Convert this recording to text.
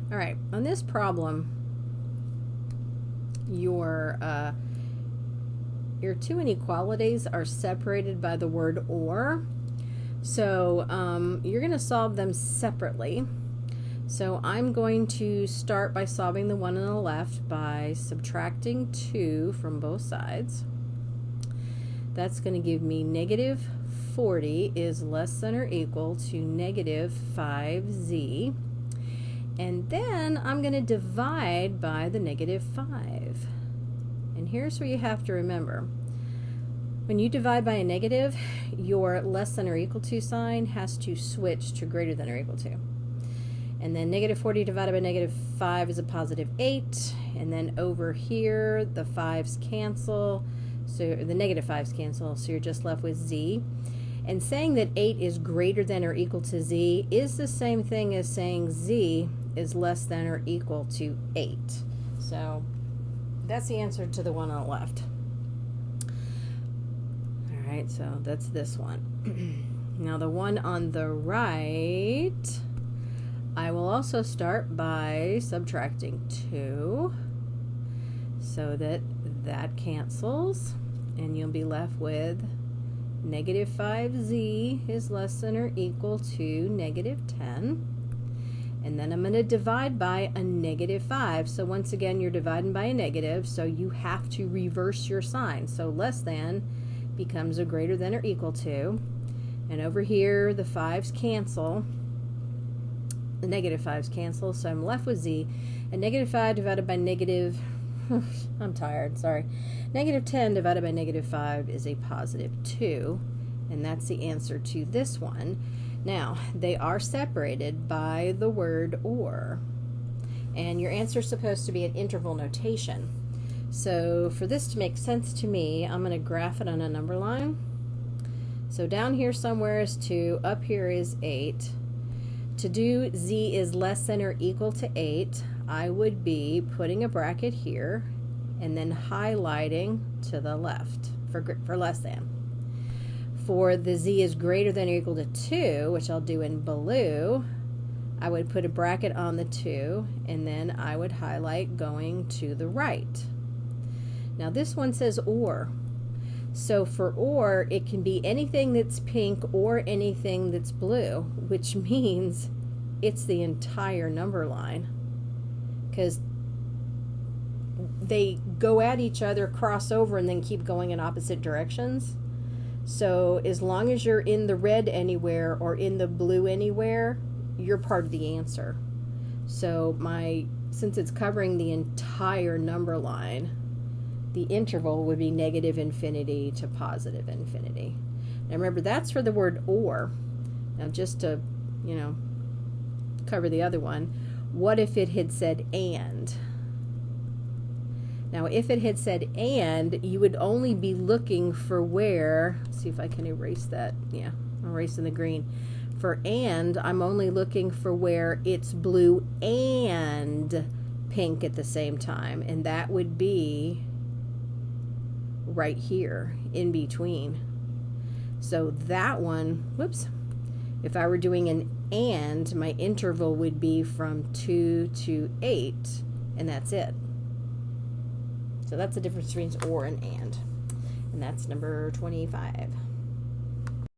All right, on this problem, your two inequalities are separated by the word or. So you're going to solve them separately. So I'm going to start by solving the one on the left by subtracting 2 from both sides. That's going to give me negative 40 is less than or equal to negative 5z. And then I'm going to divide by the negative 5. And here's where you have to remember. When you divide by a negative, your less than or equal to sign has to switch to greater than or equal to. And then negative 40 divided by negative 5 is a positive 8. And then over here, the 5's cancel. So the negative 5's cancel, so you're just left with z. And saying that 8 is greater than or equal to z is the same thing as saying z is less than or equal to 8. So that's the answer to the one on the left. All right, so that's this one. Now the one on the right, I will also start by subtracting 2 so that that cancels, and you'll be left with negative 5z is less than or equal to negative 10. And then I'm going to divide by a negative 5. So once again, you're dividing by a negative, so you have to reverse your sign. So less than becomes a greater than or equal to. And over here, the 5's cancel. The negative 5's cancel, so I'm left with z. And negative 5 divided by negative, I'm tired, sorry. Negative 10 divided by negative 5 is a positive 2. And that's the answer to this one. Now, they are separated by the word or. And your answer is supposed to be an interval notation. So for this to make sense to me, I'm going to graph it on a number line. So down here somewhere is 2, up here is 8. To do z is less than or equal to 8, I would be putting a bracket here and then highlighting to the left for less than. For the z is greater than or equal to 2, which I'll do in blue, I would put a bracket on the 2 and then I would highlight going to the right. Now this one says or. So for or, it can be anything that's pink or anything that's blue, which means it's the entire number line, because they go at each other, cross over, and then keep going in opposite directions. So as long as you're in the red anywhere or in the blue anywhere, you're part of the answer. So since it's covering the entire number line, the interval would be negative infinity to positive infinity. Now remember, that's for the word or. Now just to, cover the other one, what if it had said and? Now if it had said and, you would only be looking for where, let's see if I can erase that. Yeah, I'm erasing the green. For and, I'm only looking for where it's blue and pink at the same time, and that would be right here in between. So that one, whoops, if I were doing an and, my interval would be from 2 to 8, and that's it. So that's the difference between or and that's number 25.